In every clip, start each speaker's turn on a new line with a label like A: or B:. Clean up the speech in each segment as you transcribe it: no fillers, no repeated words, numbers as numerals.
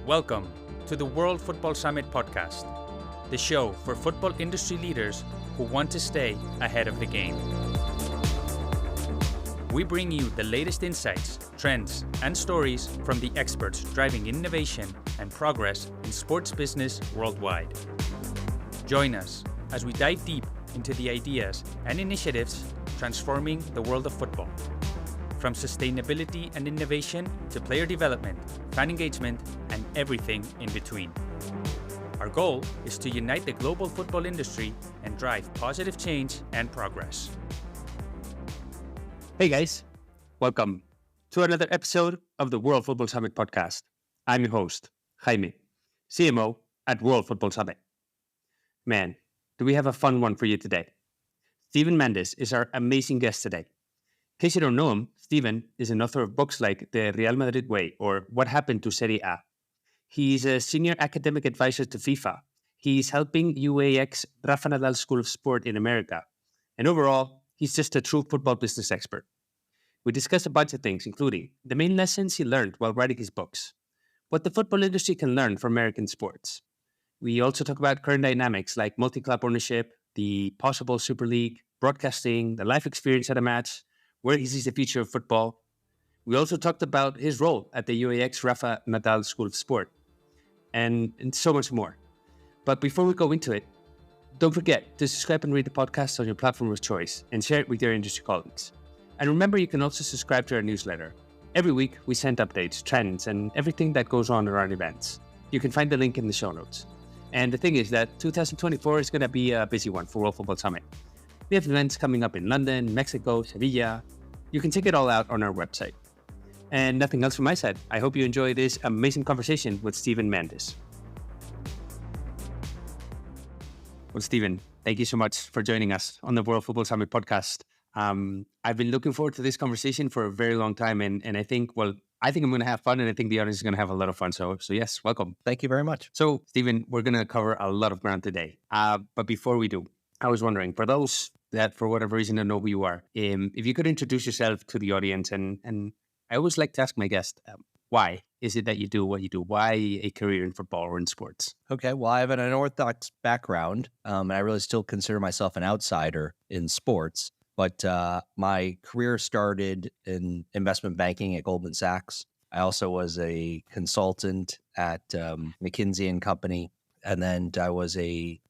A: Welcome to the World Football Summit podcast, the show for football industry leaders who want to stay ahead of the game. We bring you the latest insights, trends, and stories from the experts driving innovation and progress in sports business worldwide. Join us as we dive deep into the ideas and initiatives transforming the world of football. From sustainability and innovation to player development, fan engagement, and everything in between. Our goal is to unite the global football industry and drive positive change and progress.
B: Hey guys, welcome to another episode of the World Football Summit podcast. I'm your host, Jaime, CMO at World Football Summit. Man, do we have a fun one for you today. Steven Mandis is our amazing guest today. In case you don't know him, Steven is an author of books like The Real Madrid Way or What Happened to Serie A. He's a senior academic advisor to FIFA. He's helping UAX Rafa Nadal School of Sport in America. And overall, he's just a true football business expert. We discuss a bunch of things, including the main lessons he learned while writing his books, what the football industry can learn from American sports. We also talk about current dynamics like multi-club ownership, the possible Superleague, broadcasting, the life experience at a match, where he sees the future of football. We also talked about his role at the UAX Rafa Nadal School of Sport, and so much more. But before we go into it, don't forget to subscribe and read the podcast on your platform of choice and share it with your industry colleagues. And remember, you can also subscribe to our newsletter. Every week, we send updates, trends, and everything that goes on around events. You can find the link in the show notes. And the thing is that 2024 is going to be a busy one for World Football Summit. We have events coming up in London, Mexico, Sevilla. You can check it all out on our website. And nothing else from my side. I hope you enjoy this amazing conversation with Steven Mandis. Well, Steven, thank you so much for joining us on the World Football Summit podcast. I've been looking forward to this conversation for a very long time, and I think I'm going to have fun, and I think the audience is going to have a lot of fun. So yes, welcome.
C: Thank you very much.
B: So, Steven, we're going to cover a lot of ground today. But before we do, I was wondering, for those that for whatever reason don't know who you are, if you could introduce yourself to the audience, and I always like to ask my guest, why is it that you do what you do? Why a career in football or in sports?
C: Okay, well, I have an unorthodox background, and I really still consider myself an outsider in sports. But my career started in investment banking at Goldman Sachs. I also was a consultant at McKinsey and Company. And then I was a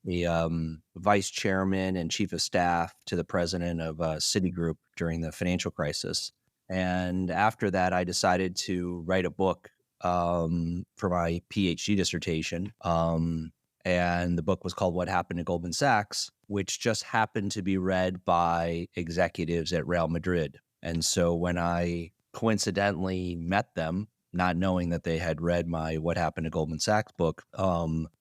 C: vice chairman and chief of staff to the president of Citigroup during the financial crisis. And after that, I decided to write a book for my PhD dissertation. And the book was called What Happened to Goldman Sachs, which just happened to be read by executives at Real Madrid. And so when I coincidentally met them, not knowing that they had read my What Happened to Goldman Sachs book,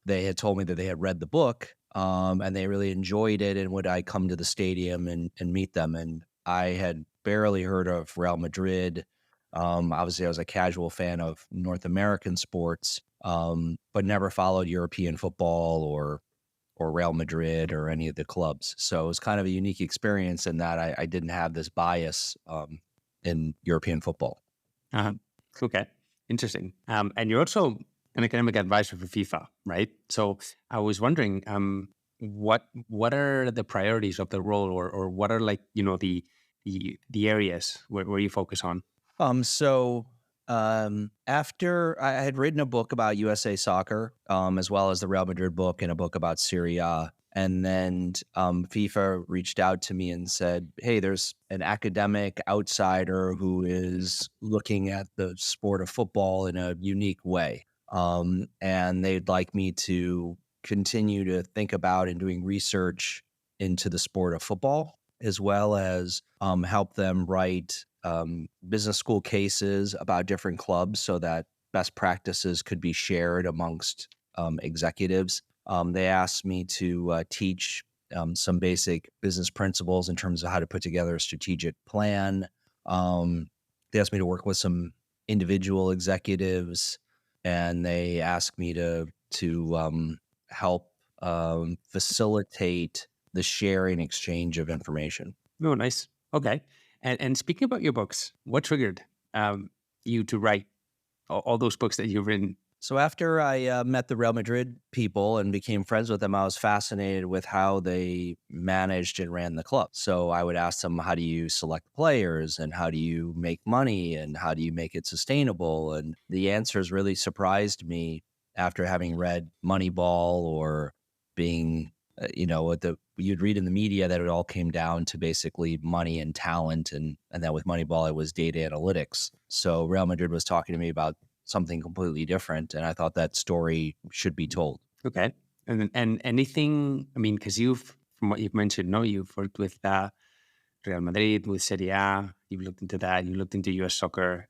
C: they had told me that they had read the book and they really enjoyed it, and would I come to the stadium and meet them. And I had barely heard of Real Madrid. Obviously, I was a casual fan of North American sports, but never followed European football or Real Madrid or any of the clubs. So it was kind of a unique experience in that I didn't have this bias in European football.
B: Okay. Interesting. And you're also an academic advisor for FIFA, right? So I was wondering, what are the priorities of the role, or what are the areas where you focus on?
C: After I had written a book about USA soccer, as well as the Real Madrid book and a book about Serie A. And then FIFA reached out to me and said, hey, there's an academic outsider who is looking at the sport of football in a unique way. And they'd like me to continue to think about and doing research into the sport of football, as well as help them write business school cases about different clubs so that best practices could be shared amongst executives. They asked me to teach some basic business principles in terms of how to put together a strategic plan. They asked me to work with some individual executives, and they asked me to help facilitate the sharing exchange of information.
B: Oh, nice. Okay. And speaking about your books, what triggered you to write all those books that you've written
C: So after I met the Real Madrid people and became friends with them, I was fascinated with how they managed and ran the club. So I would ask them, how do you select players and how do you make money and how do you make it sustainable? And the answers really surprised me after having read Moneyball or being, you'd read in the media that it all came down to basically money and talent. And then with Moneyball, it was data analytics. So Real Madrid was talking to me about something completely different. And I thought that story should be told.
B: Okay. And anything, I mean, because from what you've mentioned, no, you've worked with Real Madrid, with Serie A, you've looked into that, you looked into US soccer.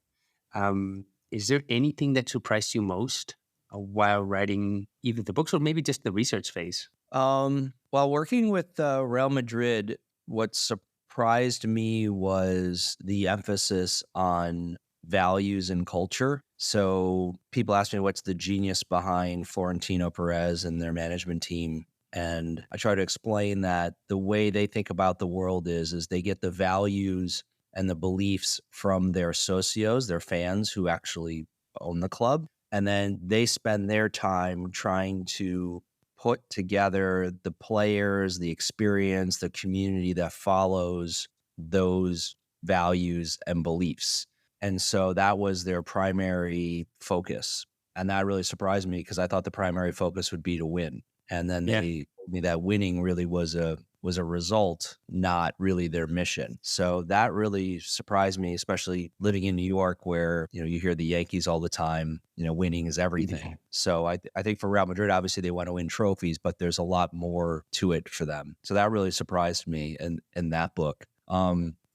B: Is there anything that surprised you most while writing either the books or maybe just the research phase?
C: While working with Real Madrid, what surprised me was the emphasis on values and culture. So people ask me what's the genius behind Florentino Perez and their management team. And I try to explain that the way they think about the world is they get the values and the beliefs from their socios, their fans who actually own the club. And then they spend their time trying to put together the players, the experience, the community that follows those values and beliefs. And so that was their primary focus. And that really surprised me because I thought the primary focus would be to win. And then they told me that winning really was a result, not really their mission. So that really surprised me, especially living in New York where, you hear the Yankees all the time, winning is everything. So I think for Real Madrid, obviously they want to win trophies, but there's a lot more to it for them. So that really surprised me in that book.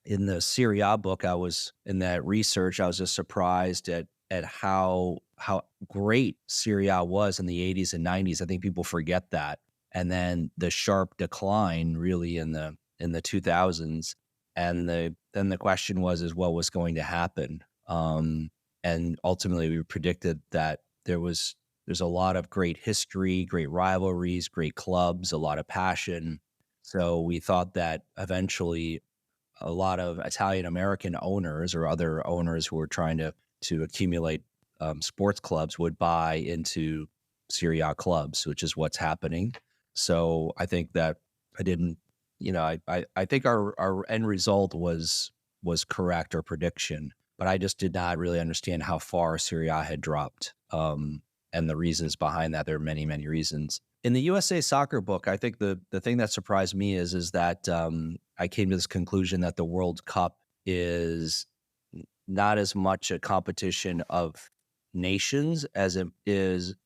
C: In the Serie A book, I was in that research, I was just surprised at how great Serie A was in the 80s and 90s. I think people forget that. And then the sharp decline really in the 2000s. And then the question is what was going to happen? And ultimately we predicted that there's a lot of great history, great rivalries, great clubs, a lot of passion. So we thought that eventually a lot of Italian American owners or other owners who were trying to accumulate sports clubs would buy into Serie A clubs, which is what's happening. So I think that I didn't, I think our end result was correct, or prediction, but I just did not really understand how far Serie A had dropped. And the reasons behind that, there are many, many reasons. In the USA Soccer book, I think the thing that surprised me is that I came to this conclusion that the World Cup is not as much a competition of nations as it is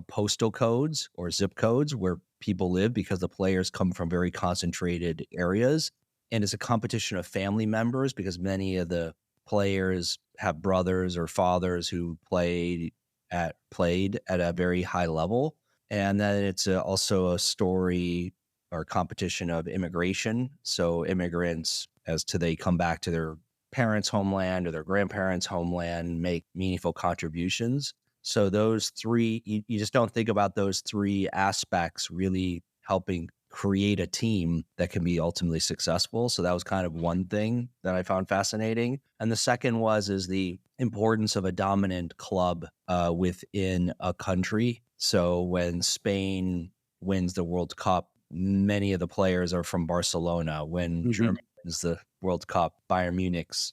C: postal codes or zip codes where people live, because the players come from very concentrated areas. And it's a competition of family members because many of the players have brothers or fathers who played at a very high level. And then it's also a story or competition of immigration. So immigrants, they come back to their parents' homeland or their grandparents' homeland, make meaningful contributions. So those three, you just don't think about those three aspects really helping create a team that can be ultimately successful. So that was kind of one thing that I found fascinating. And the second is the importance of a dominant club within a country. So when Spain wins the World Cup, many of the players are from Barcelona. When Germany wins the World Cup, Bayern Munich's,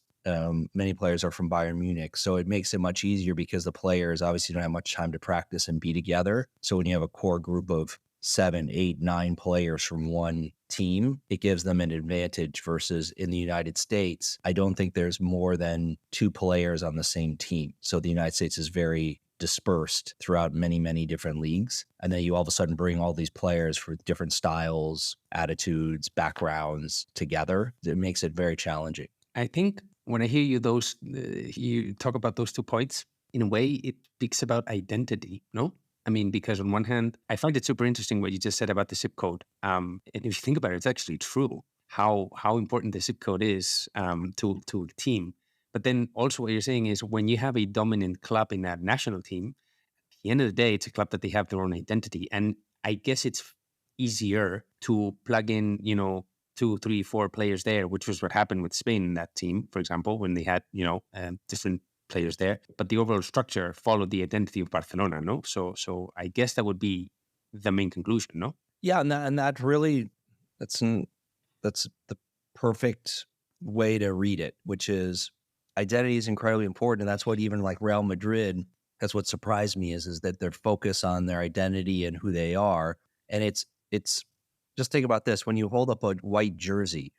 C: many players are from Bayern Munich. So it makes it much easier because the players obviously don't have much time to practice and be together. So when you have a core group of 7, 8, 9 players from one team, it gives them an advantage versus in the United States. I don't think there's more than 2 players on the same team. So the United States is very dispersed throughout many, many different leagues. And then you all of a sudden bring all these players for different styles, attitudes, backgrounds together. It makes it very challenging.
B: I think when I hear you talk about those 2 points, in a way, it speaks about identity, no? I mean, because on one hand, I find it super interesting what you just said about the zip code. And if you think about it, it's actually true how important the zip code is to a team. But then also what you're saying is when you have a dominant club in that national team, at the end of the day, it's a club that they have their own identity. And I guess it's easier to plug in, 2, 3, 4 players there, which was what happened with Spain in that team, for example, when they had, different players there, but the overall structure followed the identity of Barcelona, no? So I guess that would be the main conclusion, no?
C: Yeah, and that really that's the perfect way to read it, which is identity is incredibly important, and that's what even like Real Madrid. That's what surprised me is that their focus on their identity and who they are, and it's just think about this: when you hold up a white jersey,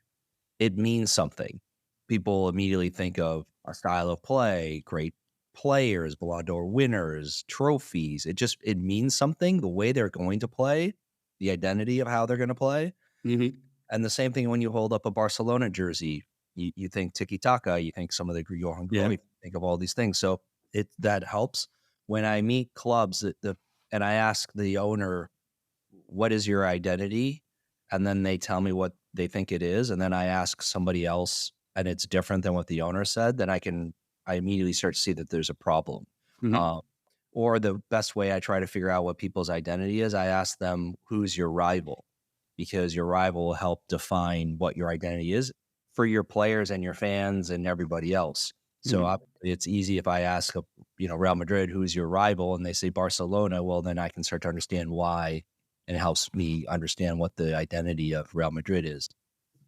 C: it means something. People immediately think of a style of play, great players, Ballon d'Or winners, trophies. It means something. The way they're going to play, the identity of how they're going to play.
B: Mm-hmm.
C: And the same thing when you hold up a Barcelona jersey, you think tiki-taka, you think some of the Johan Cruyff, you think of all these things. So that helps. When I meet clubs and I ask the owner, what is your identity? And then they tell me what they think it is. And then I ask somebody else and it's different than what the owner said, then I immediately start to see that there's a problem.
B: Mm-hmm.
C: Or the best way I try to figure out what people's identity is, I ask them, who's your rival? Because your rival will help define what your identity is for your players and your fans and everybody else. So it's easy if I ask, Real Madrid, who's your rival? And they say Barcelona. Well, then I can start to understand why, and it helps me understand what the identity of Real Madrid is.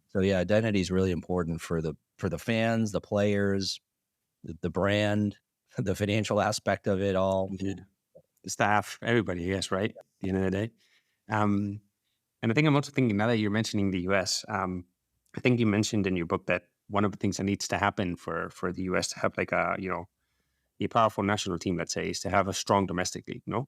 C: So yeah, identity is really important for the fans, the players, the brand, the financial aspect of it all.
B: The staff, everybody, I guess, right? At the end of the day. And I think I'm also thinking, now that you're mentioning the US, I think you mentioned in your book that one of the things that needs to happen for the US to have like a powerful national team, let's say, is to have a strong domestic league, no?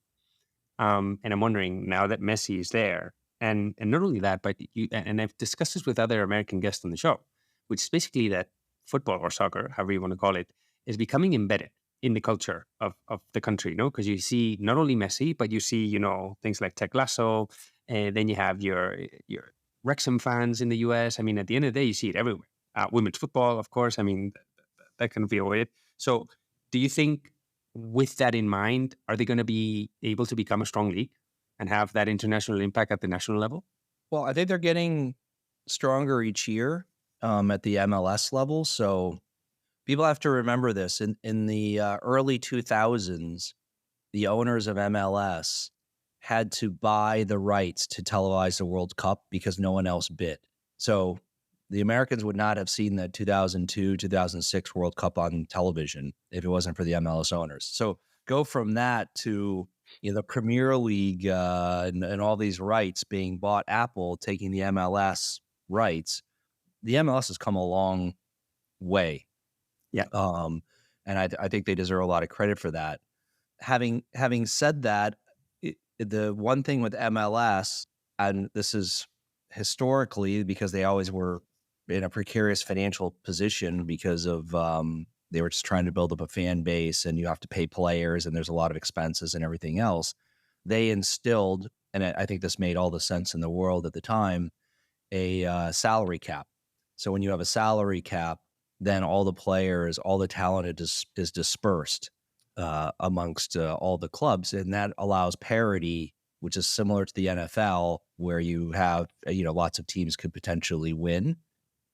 B: And I'm wondering, now that Messi is there, and not only that, but and I've discussed this with other American guests on the show, which is basically that football or soccer, however you want to call it, is becoming embedded in the culture of the country, no? Because you see not only Messi, but you see, things like Ted Lasso, and then you have your Wrexham fans in the US. I mean, at the end of the day, you see it everywhere. Women's football, of course. I mean, that can be avoided. So do you think, with that in mind, are they going to be able to become a strong league and have that international impact at the national level?
C: Well, I think they're getting stronger each year at the MLS level. So people have to remember this. In the early 2000s, the owners of MLS had to buy the rights to televise the World Cup because no one else bid. So the Americans would not have seen the 2002, 2006 World Cup on television if it wasn't for the MLS owners. So go from that to the Premier League and all these rights being bought, Apple taking the MLS rights. The MLS has come a long way.
B: Yeah.
C: And I think they deserve a lot of credit for that. Having said that, the one thing with MLS, and this is historically because they always were in a precarious financial position because of they were just trying to build up a fan base, and you have to pay players, and there's a lot of expenses and everything else. They instilled, and I think this made all the sense in the world at the time, a salary cap. So when you have a salary cap, then all the players, all the talent is dispersed amongst all the clubs, and that allows parity, which is similar to the NFL, where you have lots of teams could potentially win,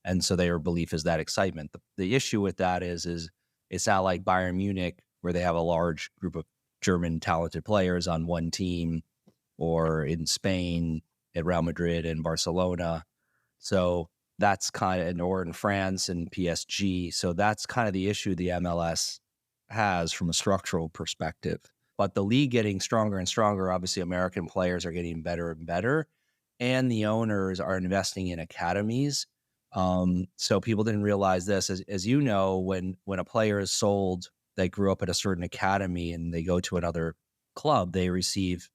C: and so their belief is that excitement. The issue with that is it's not like Bayern Munich, where they have a large group of German talented players on one team, or in Spain at Real Madrid and Barcelona. So that's kind of, or in France and PSG. So that's kind of the issue the MLS has from a structural perspective. But the league getting stronger and stronger, obviously American players are getting better and better, and the owners are investing in academies. So people didn't realize this, as you know, when a player is sold, they grew up at a certain academy and they go to another club, they receive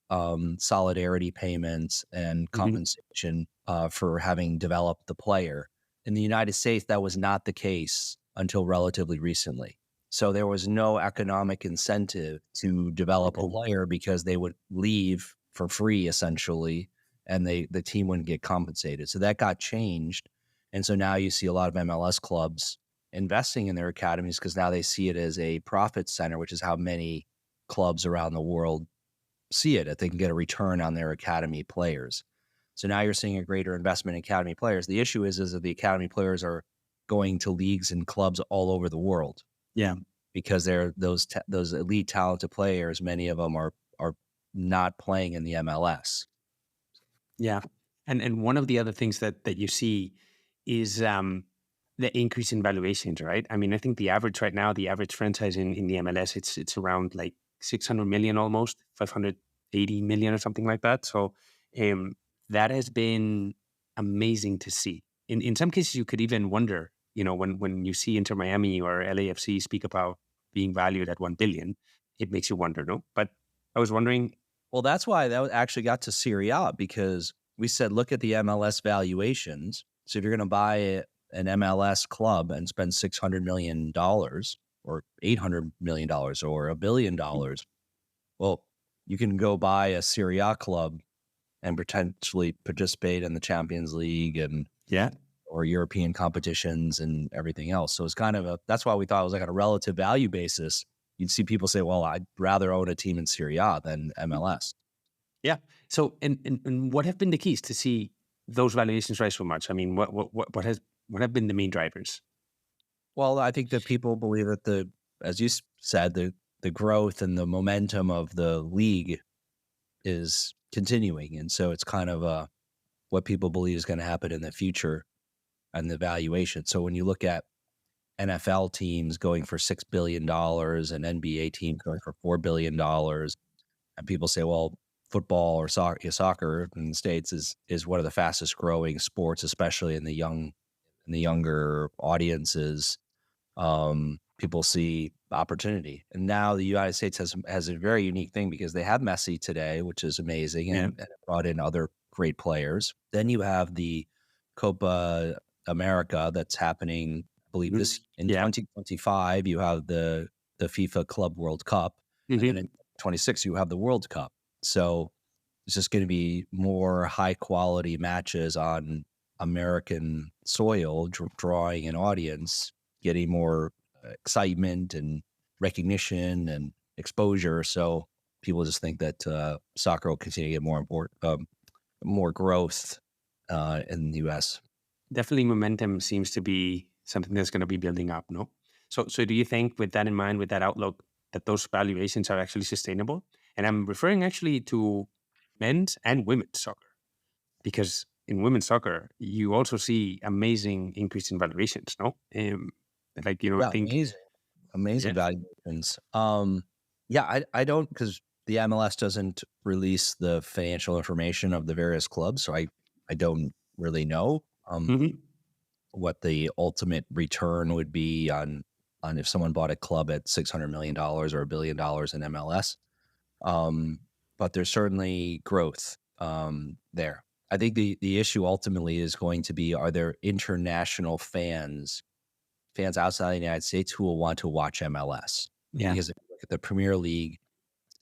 C: solidarity payments and compensation for having developed the player. In the United States, that was not the case until relatively recently. So there was no economic incentive to develop a player because they would leave for free, essentially, and the team wouldn't get compensated. So that got changed. And so now you see a lot of MLS clubs investing in their academies because now they see it as a profit center, which is how many clubs around the world see it, that they can get a return on their academy players. So now you're seeing a greater investment in academy players. The issue is that the academy players are going to leagues and clubs all over the world.
B: Yeah.
C: because they're those elite talented players. Many of them are not playing in the MLS.
B: Yeah. And one of the other things that you see is the increase in valuations, right? I mean, I think the average right now, the average franchise in the MLS, it's around like 600 million almost, 580 million or something like that. So that has been amazing to see. In some cases, you could even wonder, when you see Inter Miami or LAFC speak about being valued at 1 billion, it makes you wonder, no? But I was wondering.
C: Well, that's why that actually got to Serie A, because we said, look at the MLS valuations. So if you're going to buy an MLS club and spend $600 million or $800 million or $1 billion, well, you can go buy a Serie A club and potentially participate in the Champions League and or European competitions and everything else. So it's kind of that's why we thought it was like on a relative value basis. You'd see people say, well, I'd rather own a team in Serie A than MLS.
B: Yeah. So, and what have been the keys to see those valuations rise so much? I mean, what have been the main drivers?
C: Well, I think that people believe that as you said, the growth and the momentum of the league is continuing, and so it's kind of what people believe is going to happen in the future and the valuation. So when you look at NFL teams going for $6 billion and NBA teams going for $4 billion, and people say, well, football or soccer in the States is one of the fastest growing sports, especially in the younger audiences. People see opportunity, and now the United States has a very unique thing because they have Messi today, which is amazing, and it brought in other great players. Then you have the Copa America that's happening. I believe this in 2025 you have the FIFA Club World Cup, and in 2026 you have the World Cup. So it's just going to be more high quality matches on American soil, drawing an audience, getting more excitement and recognition and exposure. So people just think that soccer will continue to get more growth in the U.S.
B: Definitely, momentum seems to be something that's going to be building up, no? So do you think, with that in mind, with that outlook, that those valuations are actually sustainable? And I'm referring actually to men's and women's soccer, because in women's soccer, you also see amazing increase in valuations, no? I think
C: amazing valuations. I don't, because the MLS doesn't release the financial information of the various clubs, so I don't really know what the ultimate return would be on if someone bought a club at $600 million or $1 billion in MLS. But there's certainly growth there. I think the issue ultimately is going to be, are there international fans outside the United States who will want to watch MLS?
B: Yeah.
C: Because if you look at the Premier League,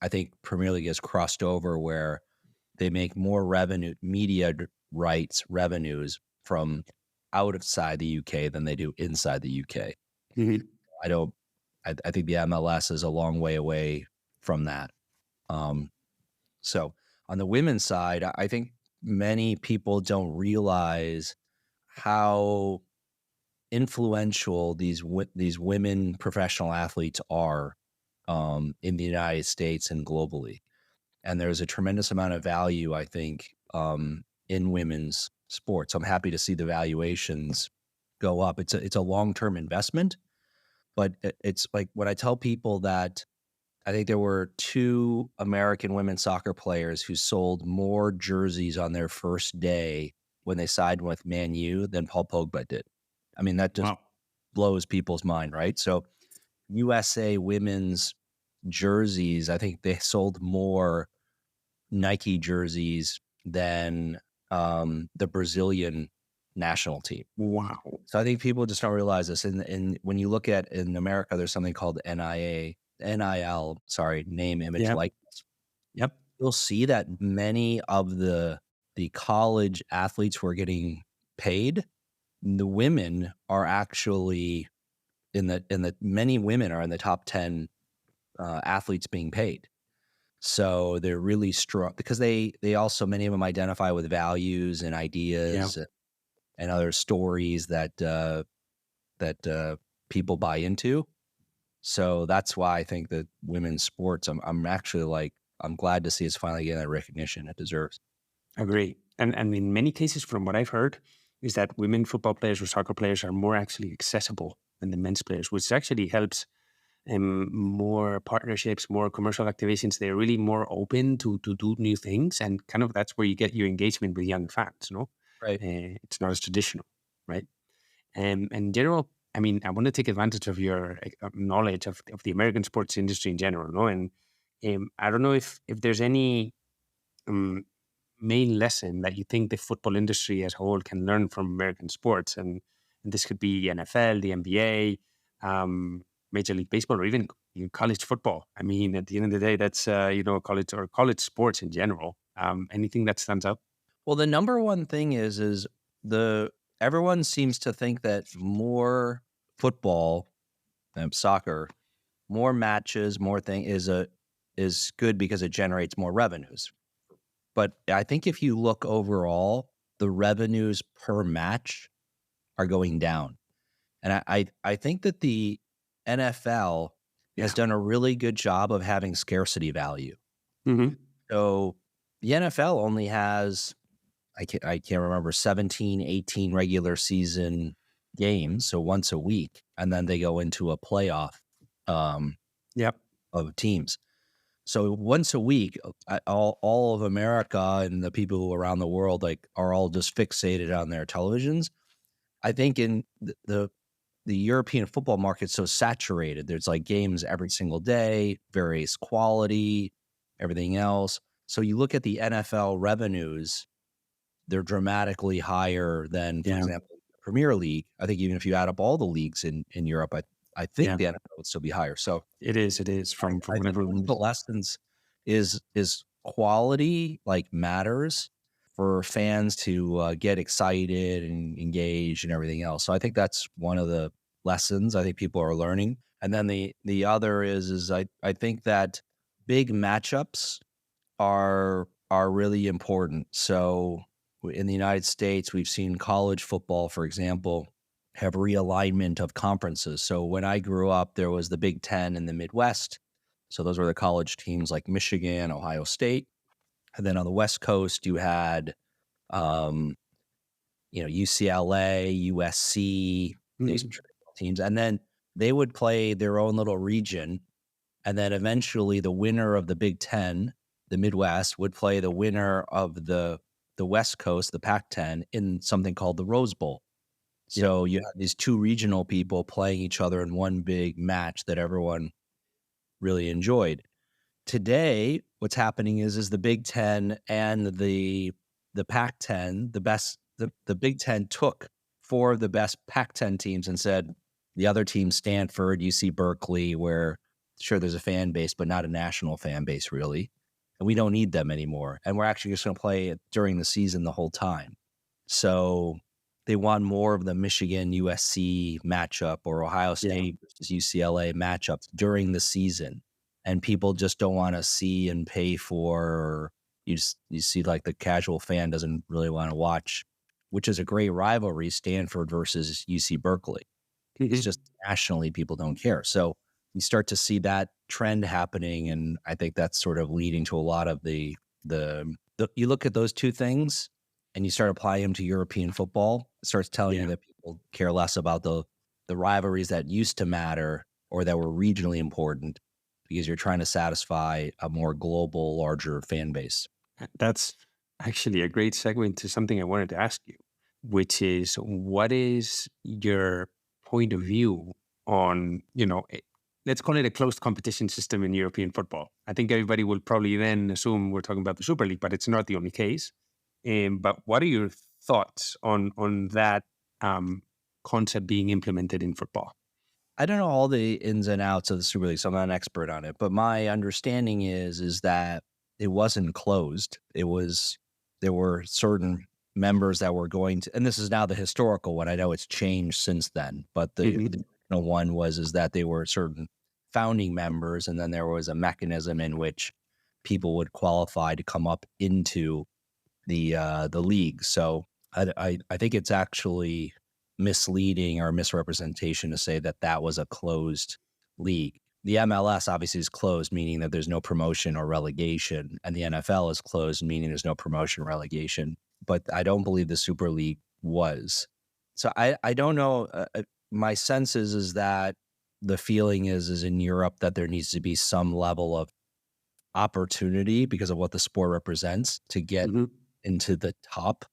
C: I think Premier League has crossed over where they make more media rights revenues from outside the UK than they do inside the UK. I think the MLS is a long way away from that. So on the women's side, I think many people don't realize how influential these women professional athletes are in the United States and globally. And there's a tremendous amount of value, I think, in women's sports. I'm happy to see the valuations go up. It's a long-term investment, but it's like when I tell people that I think there were 2 American women's soccer players who sold more jerseys on their first day when they signed with Man U than Paul Pogba did. I mean, that just blows people's mind, right? So USA women's jerseys, I think they sold more Nike jerseys than the Brazilian national team.
B: Wow.
C: So I think people just don't realize this. And when you look at in America, there's something called NIL, name, image, likeness.
B: Yep.
C: You'll see that many of the college athletes who are getting paid, the women are actually many women are in the top 10 athletes being paid. So they're really strong because they also, many of them identify with values and ideas and other stories that people buy into. So that's why I think that women's sports, I'm actually like, I'm glad to see it's finally getting that recognition it deserves.
B: Agree. And in many cases, from what I've heard, is that women football players or soccer players are more actually accessible than the men's players, which actually helps more partnerships, more commercial activations. They're really more open to do new things, and kind of that's where you get your engagement with young fans. No,
C: Right.
B: it's not as traditional, right? And in general, I mean, I want to take advantage of your knowledge of the American sports industry in general, no, and I don't know if there's any um, main lesson that you think the football industry as a whole can learn from American sports, and this could be NFL, the NBA, Major League Baseball, or even college football. I mean, at the end of the day, that's college sports in general. Anything that stands out?
C: Well, the number one thing is the everyone seems to think that more football and soccer, more matches, more thing is good because it generates more revenues. But I think if you look overall, the revenues per match are going down. And I think that the NFL has done a really good job of having scarcity value.
B: Mm-hmm.
C: So the NFL only has, I can't remember, 17, 18 regular season games, so once a week, and then they go into a playoff
B: Yep.
C: of teams. So once a week, all of America and the people around the world like are all just fixated on their televisions. I think in the European football market's so saturated. There's like games every single day, various quality, everything else. So you look at the NFL revenues, they're dramatically higher than, for example, the Premier League. I think even if you add up all the leagues in Europe, I think the NFL would still be higher. So
B: It is from
C: I think
B: whatever.
C: one of the lessons is quality like matters for fans to get excited and engaged and everything else. So I think that's one of the lessons I think people are learning. And then the other is I think that big matchups are really important. So in the United States, we've seen college football, for example, have realignment of conferences. So when I grew up, there was the Big Ten in the Midwest. So those were the college teams like Michigan, Ohio State. And then on the West Coast, you had, UCLA, USC, these teams. And then they would play their own little region. And then eventually the winner of the Big Ten, the Midwest, would play the winner of the West Coast, the Pac-10, in something called the Rose Bowl. So you have these two regional people playing each other in one big match that everyone really enjoyed. Today, what's happening is the Big Ten and the Pac-10, the Big Ten took four of the best Pac-10 teams and said the other team, Stanford, UC Berkeley, where sure there's a fan base, but not a national fan base really, and we don't need them anymore. And we're actually just going to play it during the season the whole time. So they want more of the Michigan USC matchup or Ohio State versus UCLA matchups during the season. And people just don't want to see and pay for, or you see like the casual fan doesn't really want to watch, which is a great rivalry, Stanford versus UC Berkeley. It's just nationally people don't care. So you start to see that trend happening, and I think that's sort of leading to a lot of the you look at those two things and you start applying them to European football, it starts telling you that people care less about the rivalries that used to matter or that were regionally important because you're trying to satisfy a more global, larger fan base.
B: That's actually a great segue into something I wanted to ask you, which is what is your point of view on, let's call it a closed competition system in European football. I think everybody will probably then assume we're talking about the Superleague, but it's not the only case. But what are your thoughts on that concept being implemented in football?
C: I don't know all the ins and outs of the Super League, so I'm not an expert on it. But my understanding is that it wasn't closed. There were certain members that were going to, and this is now the historical one. I know it's changed since then, but the original one is that they were certain founding members, and then there was a mechanism in which people would qualify to come up into the league. So I think it's actually misleading or misrepresentation to say that was a closed league. The MLS obviously is closed, meaning that there's no promotion or relegation, and the NFL is closed, meaning there's no promotion or relegation. But I don't believe the Super League was. So I don't know. My sense is that the feeling is in Europe that there needs to be some level of opportunity because of what the sport represents to get into the top.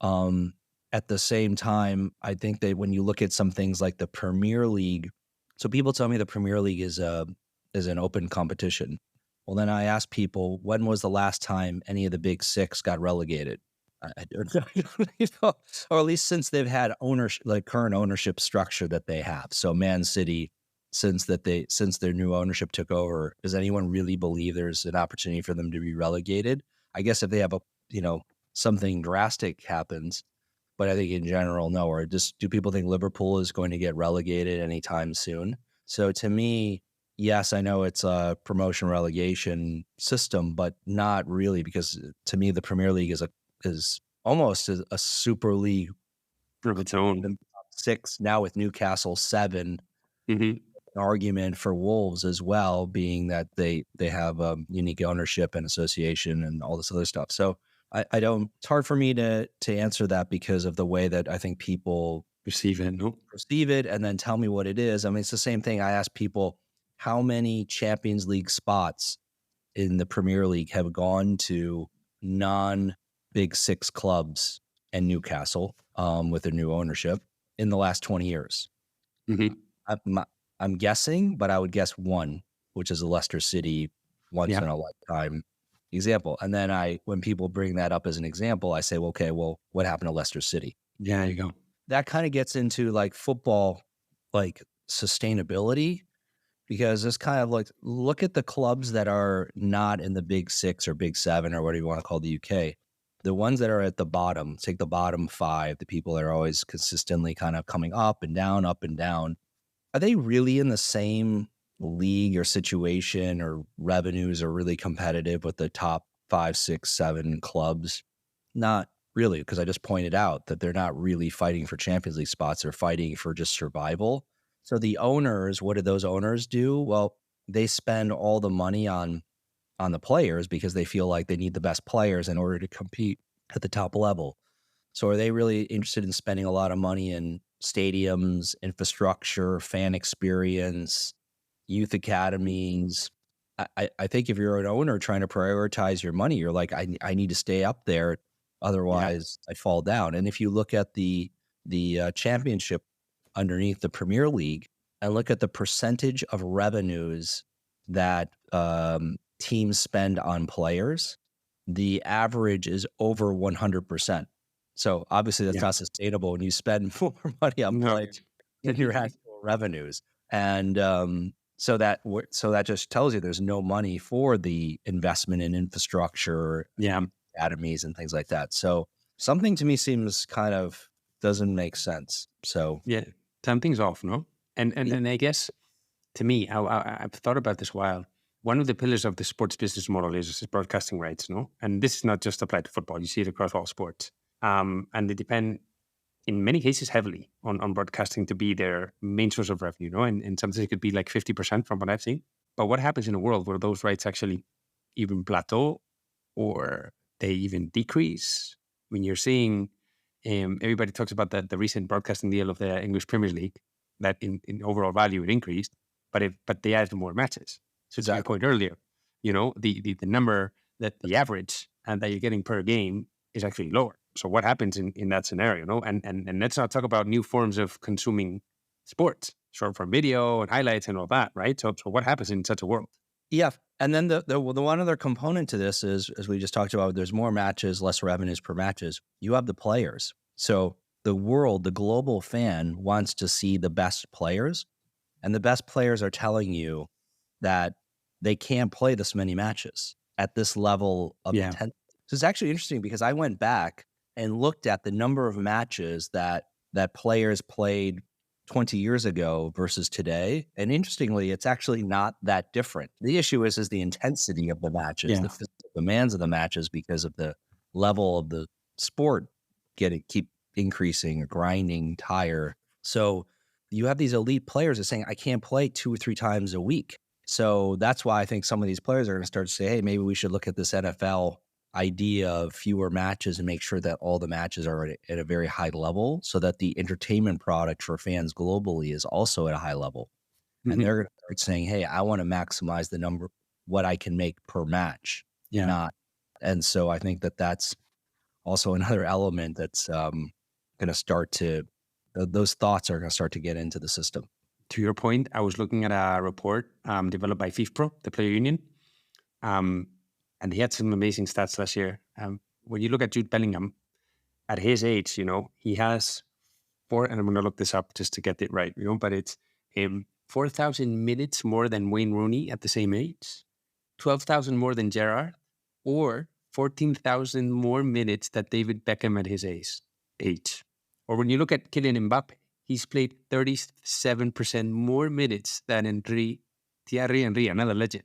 C: At the same time, I think that when you look at some things like the Premier League, so people tell me the Premier League is an open competition. Well, then I ask people, when was the last time any of the big six got relegated? I don't know, or at least since they've had ownership, like current ownership structure that they have. So Man City, since their new ownership took over, does anyone really believe there's an opportunity for them to be relegated? I guess if they have something drastic happens, but I think in general, no. Or just do people think Liverpool is going to get relegated anytime soon? So to me, yes, I know it's a promotion relegation system, but not really, because to me the Premier League is almost a Super League
B: of its own.
C: 6 now with Newcastle 7. An argument for Wolves as well, being that they have unique ownership and association and all this other stuff. So I don't. It's hard for me to answer that because of the way that I think people
B: perceive it,
C: and then tell me what it is. I mean, it's the same thing. I ask people how many Champions League spots in the Premier League have gone to non-Big Six clubs and Newcastle with their new ownership in the last 20 years. I'm guessing, but I would guess one, which is a Leicester City once in a lifetime example. And then when people bring that up as an example, I say, well, okay, well, what happened to Leicester City?
B: Yeah, there you go.
C: That kind of gets into like football, like sustainability, because it's kind of like, look at the clubs that are not in the Big Six or Big Seven or whatever you want to call the UK. The ones that are at the bottom, take the bottom 5, the people that are always consistently kind of coming up and down, are they really in the same league or situation, or revenues are really competitive with the top 5, 6, 7 clubs? Not really, because I just pointed out that they're not really fighting for Champions League spots. They're fighting for just survival. So the owners, what do those owners do? Well, they spend all the money on the players because they feel like they need the best players in order to compete at the top level. So are they really interested in spending a lot of money in stadiums, infrastructure, fan experience, youth academies? I think if you're an owner trying to prioritize your money, you're like, I need to stay up there. Otherwise, I fall down. And if you look at the championship underneath the Premier League and look at the percentage of revenues that teams spend on players, the average is over 100%. So obviously that's not sustainable when you spend more money on players than your actual revenues. And so that just tells you there's no money for the investment in infrastructure, academies and things like that. So something to me seems kind of doesn't make sense. So
B: something's off, no? And I guess to me, I've thought about this a while. One of the pillars of the sports business model is broadcasting rights, no? And this is not just applied to football. You see it across all sports. And they depend, in many cases, heavily on broadcasting to be their main source of revenue, no? And sometimes it could be like 50% from what I've seen. But what happens in a world where those rights actually even plateau or they even decrease? I mean, you're seeing, everybody talks about the recent broadcasting deal of the English Premier League, that in overall value it increased, but they added more matches. So to your point earlier, the number that the average and that you're getting per game is actually lower. So what happens in that scenario? No, and let's not talk about new forms of consuming sports, short form video and highlights and all that, right? So what happens in such a world?
C: Yeah, and then the one other component to this is, as we just talked about, there's more matches, less revenues per matches. You have the players. So the global fan wants to see the best players, and the best players are telling you that they can't play this many matches at this level of intensity. So it's actually interesting because I went back and looked at the number of matches that players played 20 years ago versus today. And interestingly, it's actually not that different. The issue is the intensity of the matches, the physical demands of the matches, because of the level of the sport keep increasing, grinding, tire. So you have these elite players that are saying, I can't play 2 or 3 times a week. So that's why I think some of these players are going to start to say, hey, maybe we should look at this NFL idea of fewer matches and make sure that all the matches are at a very high level so that the entertainment product for fans globally is also at a high level. And they're going to start saying, hey, I want to maximize the number, what I can make per match.
B: Yeah.
C: And so I think that that's also another element that's going to start to, those thoughts are going to start to get into the system.
B: To your point, I was looking at a report developed by FIFA, the player union, and he had some amazing stats last year. When you look at Jude Bellingham, at his age, he has and I'm going to look this up just to get it right, but it's 4,000 minutes more than Wayne Rooney at the same age, 12,000 more than Gerrard, or 14,000 more minutes that David Beckham at his age. Or when you look at Kylian Mbappe, he's played 37% more minutes than Thierry Henry, another legend.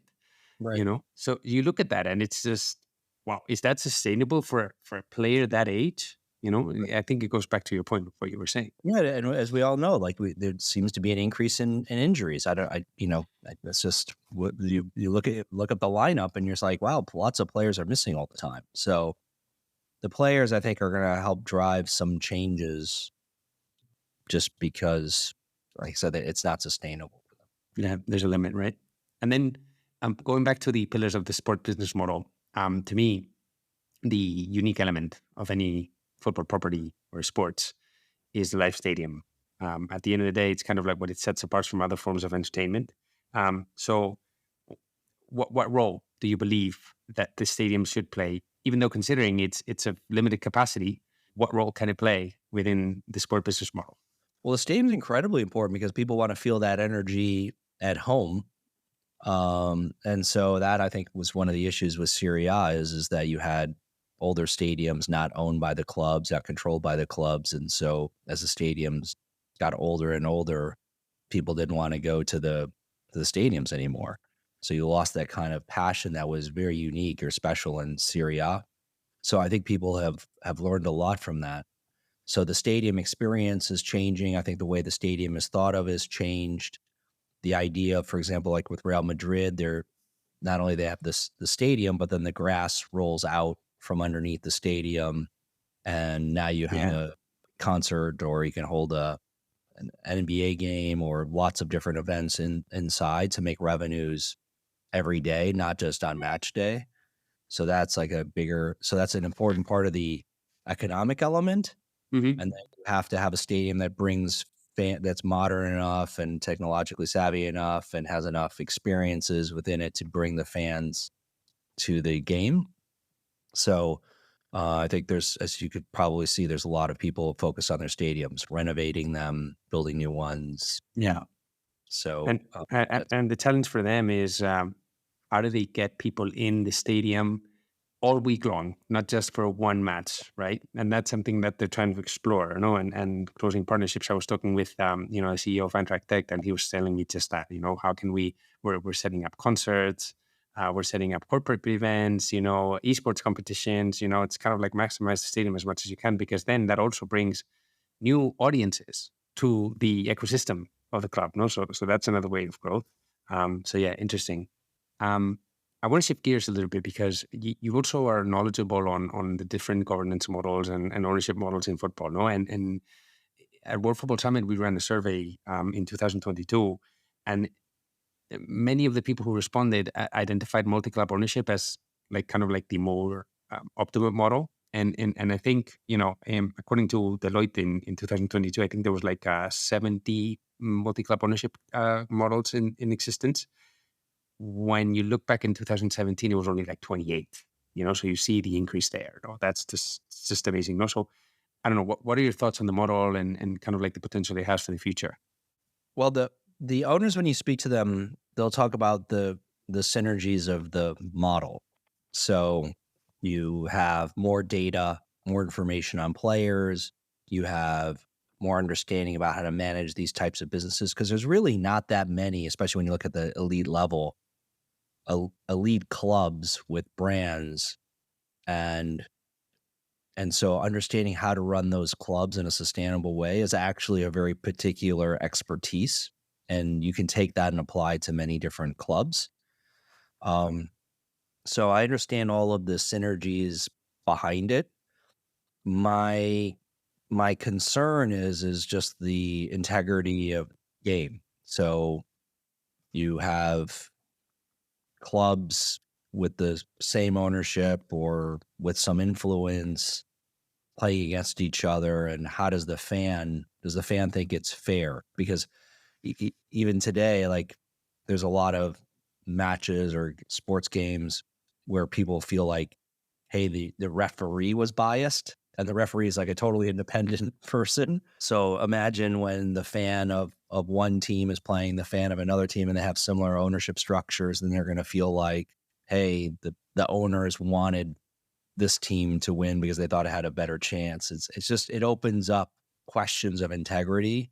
C: Right.
B: So you look at that and it's just, wow, is that sustainable for a player that age? I think it goes back to your point of what you were saying.
C: Yeah, and as we all know, there seems to be an increase in injuries. It's just what you look up the lineup and you're just like, wow, lots of players are missing all the time. So the players, I think, are going to help drive some changes, just because, like I said, it's not sustainable for them.
B: Yeah, there's a limit, right? And then going back to the pillars of the sport business model, to me, the unique element of any football property or sports is the live stadium. At the end of the day, it's kind of like what it sets apart from other forms of entertainment. So what role do you believe that the stadium should play, even though considering it's a limited capacity, what role can it play within the sport business model?
C: Well, the stadium is incredibly important because people want to feel that energy at home. And so that, I think, was one of the issues with Serie A is that you had older stadiums not owned by the clubs, not controlled by the clubs. And so as the stadiums got older and older, people didn't want to go to the stadiums anymore. So you lost that kind of passion that was very unique or special in Serie A. So I think people have learned a lot from that. So the stadium experience is changing. I think the way the stadium is thought of has changed. The idea, for example, like with Real Madrid, they're not only they have the stadium, but then the grass rolls out from underneath the stadium, and now you have a concert, or you can hold an NBA game, or lots of different events inside to make revenues every day, not just on match day. So that's like that's an important part of the economic element.
B: Mm-hmm.
C: And then you have to have a stadium that brings that's modern enough and technologically savvy enough and has enough experiences within it to bring the fans to the game. So I think as you could probably see, there's a lot of people focused on their stadiums, renovating them, building new ones.
B: Yeah.
C: So
B: and the challenge for them is how do they get people in the stadium all week long, not just for one match, right? And that's something that they're trying to explore, and closing partnerships. I was talking with, a CEO of Eintracht Tech, and he was telling me just that, how can we're setting up concerts, we're setting up corporate events, esports competitions, it's kind of like maximize the stadium as much as you can, because then that also brings new audiences to the ecosystem of the club, no? So that's another way of growth. So yeah, interesting. I want to shift gears a little bit because you also are knowledgeable on the different governance models and ownership models in football, no? And at World Football Summit, we ran a survey in 2022, and many of the people who responded identified multi-club ownership as kind of the more optimal model. And I think, according to Deloitte in 2022, I think there was 70 multi-club ownership models in existence. When you look back in 2017, it was only 28, so you see the increase there. That's just amazing. So I don't know, what are your thoughts on the model and kind of the potential it has for the future?
C: Well, the owners, when you speak to them, they'll talk about the synergies of the model. So you have more data, more information on players, you have more understanding about how to manage these types of businesses, because there's really not that many, especially when you look at the elite level, elite clubs with brands, and And so understanding how to run those clubs in a sustainable way is actually a very particular expertise. And you can take that and apply to many different clubs. So I understand all of the synergies behind it. My concern is just the integrity of game. So you have clubs with the same ownership or with some influence playing against each other, and how does the fan think it's fair? Because even today, like, there's a lot of matches or sports games where people feel like, hey, the referee was biased, and the referee is like a totally independent person. So imagine when the fan of one team is playing the fan of another team, and they have similar ownership structures, then they're going to feel like, hey, the owners wanted this team to win because they thought it had a better chance. It's just, it opens up questions of integrity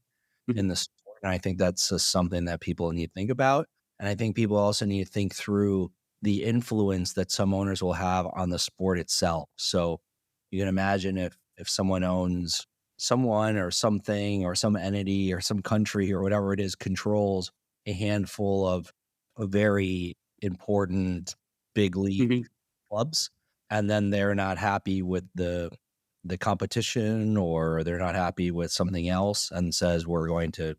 C: in the sport. And I think that's just something that people need to think about. And I think people also need to think through the influence that some owners will have on the sport itself. So you can imagine if someone owns someone or something or some entity or some country or whatever it is, controls a handful of very important big league clubs, and then they're not happy with the competition, or they're not happy with something else and says, we're going to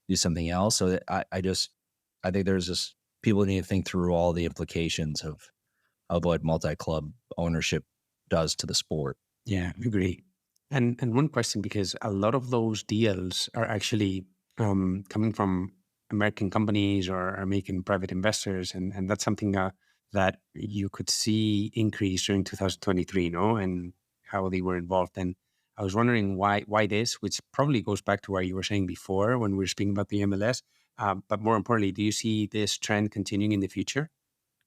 C: do something else. So I think there's just, people need to think through all the implications of what multi-club ownership does to the sport.
B: Yeah, I agree. And one question, because a lot of those deals are actually coming from American companies or American private investors, and that's something that you could see increase during 2023, no? And how they were involved. And I was wondering why this, which probably goes back to what you were saying before when we were speaking about the MLS. But more importantly, do you see this trend continuing in the future?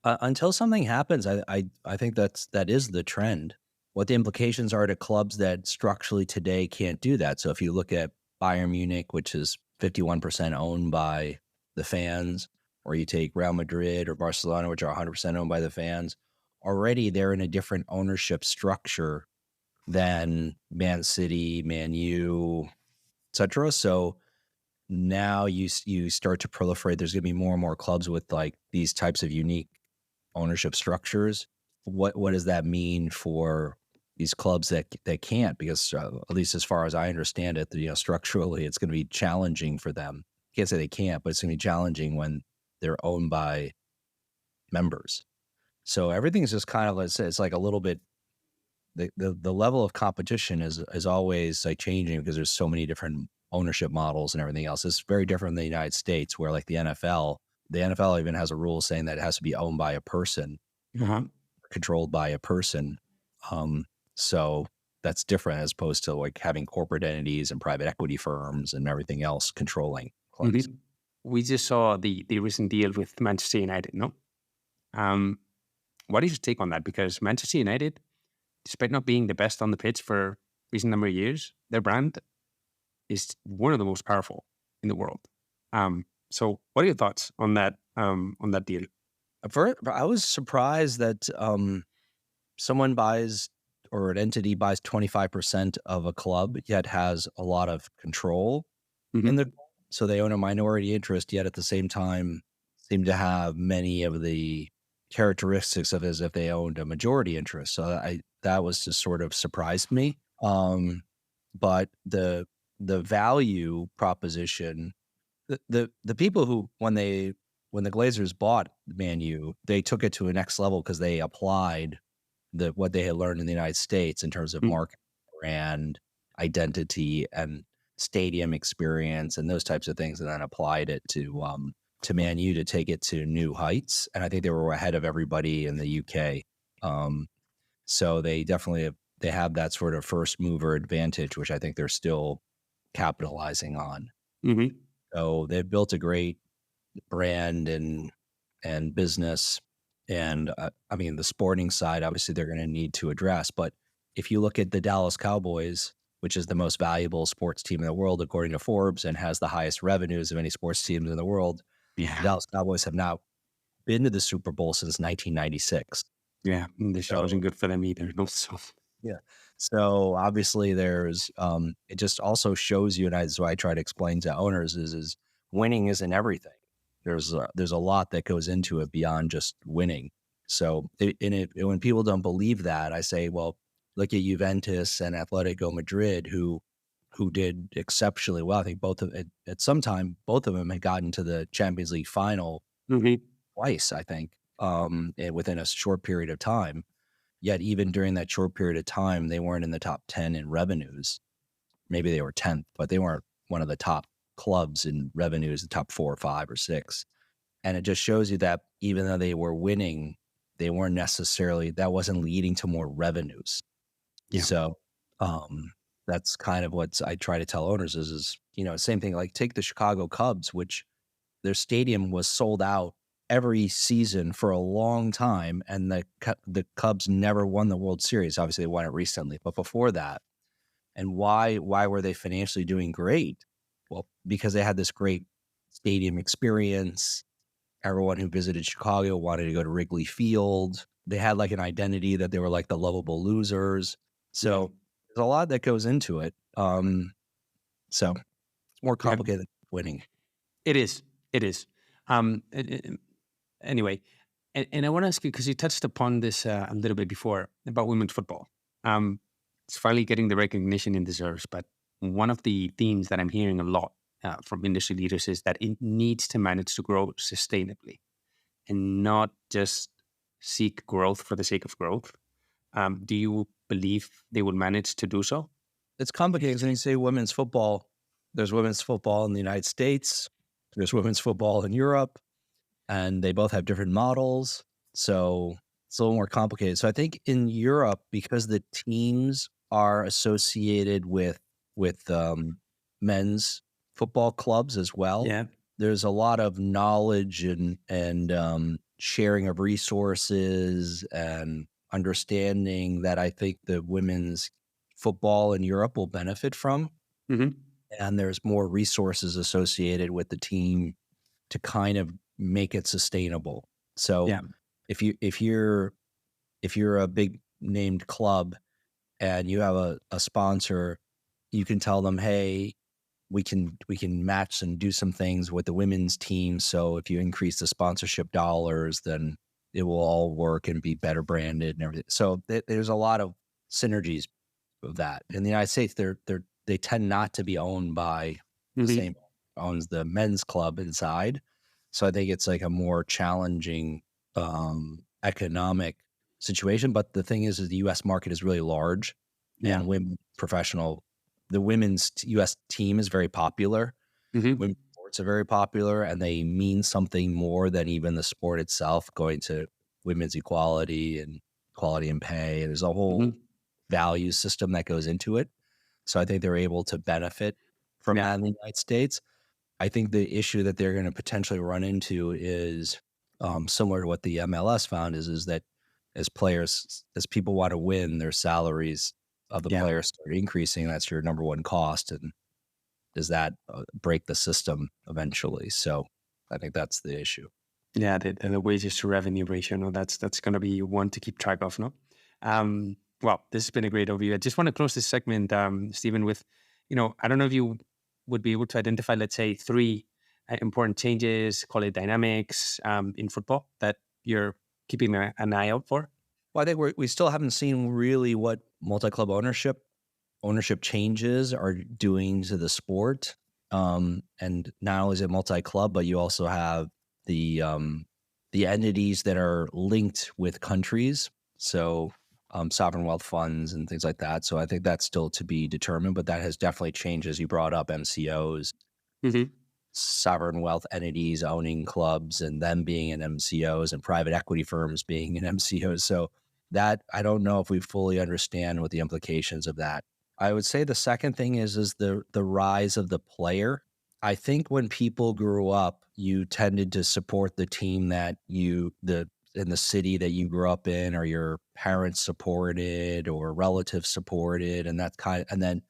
C: Until something happens, I think that is the trend. What the implications are to clubs that structurally today can't do that. So if you look at Bayern Munich, which is 51% owned by the fans, or you take Real Madrid or Barcelona, which are 100% owned by the fans, already they're in a different ownership structure than Man City, Man U, etc. So now you start to proliferate. There's going to be more and more clubs with like these types of unique ownership structures. What does that mean for these clubs that can't? Because at least as far as I understand it, structurally, it's going to be challenging for them. Can't say they can't, but it's going to be challenging when they're owned by members. So everything's just kind of, it's like a little bit, the level of competition is always like changing because there's so many different ownership models and everything else. It's very different in the United States, where like the NFL even has a rule saying that it has to be owned by a person, controlled by a person. So that's different as opposed to like having corporate entities and private equity firms and everything else controlling clubs.
B: We just saw the recent deal with Manchester United, no? What is your take on that? Because Manchester United, despite not being the best on the pitch for a recent number of years, their brand is one of the most powerful in the world. So what are your thoughts on that deal?
C: I was surprised that someone buys, or an entity buys 25% of a club, yet has a lot of control in the. So they own a minority interest, yet at the same time seem to have many of the characteristics of as if they owned a majority interest. So that was just sort of surprised me. But the value proposition, the people who, when the Glazers bought Man U, they took it to a next level because they applied what they had learned in the United States in terms of market, brand, identity, and stadium experience, and those types of things, and then applied it to Man U to take it to new heights. And I think they were ahead of everybody in the UK. So they definitely they have that sort of first mover advantage, which I think they're still capitalizing on. So they've built a great brand and business. And I mean, the sporting side, obviously they're going to need to address. But if you look at the Dallas Cowboys, which is the most valuable sports team in the world, according to Forbes, and has the highest revenues of any sports teams in the world, the Dallas Cowboys have not been to the Super Bowl since 1996.
B: Yeah, this wasn't good for them either. No, so.
C: Yeah. So obviously there's it just also shows you, and that's why I try to explain to owners is winning isn't everything. There's a lot that goes into it beyond just winning. So when people don't believe that, I say, well, look at Juventus and Atletico Madrid who did exceptionally well. I think at some time both of them had gotten to the Champions League final twice, I think, and within a short period of time. Yet even during that short period of time, they weren't in the top 10 in revenues. Maybe they were 10th, but they weren't one of the top clubs in revenues, the top 4 or 5 or 6. And it just shows you that even though they were winning, they weren't necessarily, that wasn't leading to more revenues.
B: Yeah.
C: So that's kind of what I try to tell owners is, same thing, like take the Chicago Cubs, which their stadium was sold out every season for a long time, and the Cubs never won the World Series. Obviously, they won it recently, but before that, and why were they financially doing great? Well, because they had this great stadium experience. Everyone who visited Chicago wanted to go to Wrigley Field. They had like an identity that they were like the lovable losers. So there's a lot that goes into it. So it's more complicated than winning.
B: It is. Anyway, and I want to ask you, because you touched upon this a little bit before about women's football. It's finally getting the recognition it deserves, but one of the themes that I'm hearing a lot from industry leaders is that it needs to manage to grow sustainably and not just seek growth for the sake of growth. Do you believe they will manage to do so?
C: It's complicated. When you say women's football, there's women's football in the United States, there's women's football in Europe, and they both have different models. So it's a little more complicated. So I think in Europe, because the teams are associated with men's football clubs as well, there's a lot of knowledge and sharing of resources and understanding that I think the women's football in Europe will benefit from. And there's more resources associated with the team to kind of make it sustainable. So if you're a big named club and you have a sponsor, you can tell them, hey, we can match and do some things with the women's team. So if you increase the sponsorship dollars, then it will all work and be better branded and everything. So there's a lot of synergies of that. In the United States, they tend not to be owned by the same owns the men's club inside. So I think it's like a more challenging economic situation. But the thing is the U.S. market is really large, and the women's U.S. team is very popular. Women's sports are very popular, and they mean something more than even the sport itself, going to women's equality and equality in pay. And there's a whole value system that goes into it. So I think they're able to benefit from that in the United States. I think the issue that they're going to potentially run into is similar to what the MLS found is that as people want to win, their salaries of the players start increasing. That's your number one cost. And does that break the system eventually? So I think that's the issue.
B: Yeah, the wages to revenue ratio, no, that's going to be one to keep track of, no? Well, this has been a great overview. I just want to close this segment, Stephen, with, I don't know if you would be able to identify, let's say, 3 important changes, call it dynamics, in football that you're keeping an eye out for?
C: Well, I think we still haven't seen really what multi-club ownership changes are doing to the sport. And not only is it multi-club, but you also have the entities that are linked with countries. So sovereign wealth funds and things like that. So I think that's still to be determined, but that has definitely changed, as you brought up, MCOs, sovereign wealth entities owning clubs and them being in MCOs and private equity firms being in MCOs. So that, I don't know if we fully understand what the implications of that. I would say the second thing is the rise of the player. I think when people grew up, you tended to support the team that in the city that you grew up in, or your parents supported or relatives supported, and then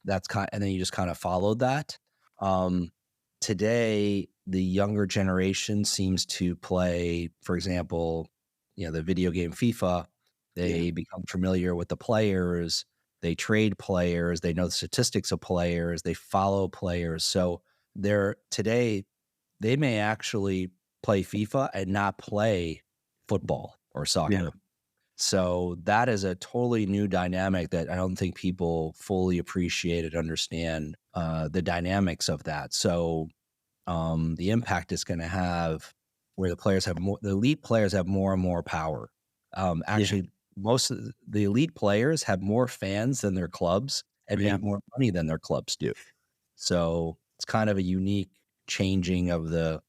C: you just kind of followed that. Today, the younger generation seems to play, for example, the video game FIFA. They become familiar with the players. They trade players. They know the statistics of players. They follow players. So today, they may actually play FIFA and not play football or soccer.
B: Yeah.
C: So that is a totally new dynamic that I don't think people fully appreciate and understand the dynamics of that. So the impact it's going to have where the elite players have more and more power. Actually, most of the elite players have more fans than their clubs and make more money than their clubs do. So it's kind of a unique changing of the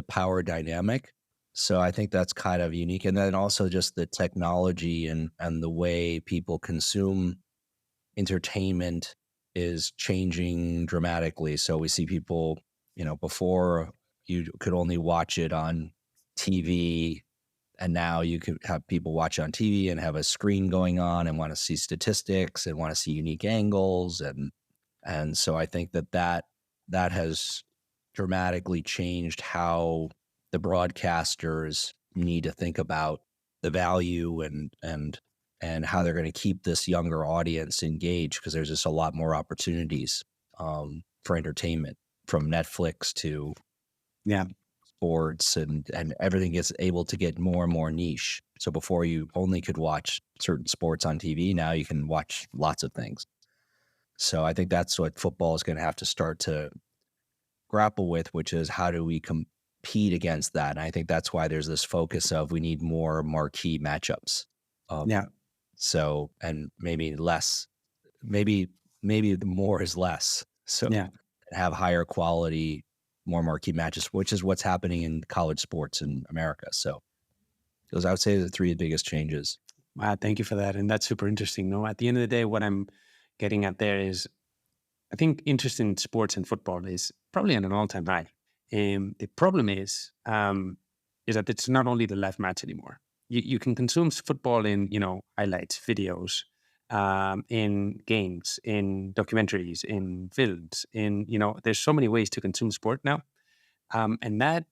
C: power dynamic. So I think that's kind of unique. And then also just the technology and the way people consume entertainment is changing dramatically. So we see people, before you could only watch it on TV, and now you could have people watch on TV and have a screen going on and want to see statistics and want to see unique angles. And so I think that has dramatically changed how the broadcasters need to think about the value and how they're going to keep this younger audience engaged, because there's just a lot more opportunities for entertainment, from Netflix to sports, and everything gets able to get more and more niche. So before you only could watch certain sports on TV, now you can watch lots of things. So I think that's what football is going to have to start to grapple with, which is how do we compete against that? And I think that's why there's this focus of we need more marquee matchups. So, and maybe less, maybe the more is less. So have higher quality, more marquee matches, which is what's happening in college sports in America. So those, I would say, are the three biggest changes.
B: Wow, thank you for that. And that's super interesting. No, at the end of the day, what I'm getting at there is, I think interest in sports and football is probably at an all-time high. The problem is that it's not only the live match anymore. You can consume football in, highlights, videos, in games, in documentaries, in films, there's so many ways to consume sport now. And that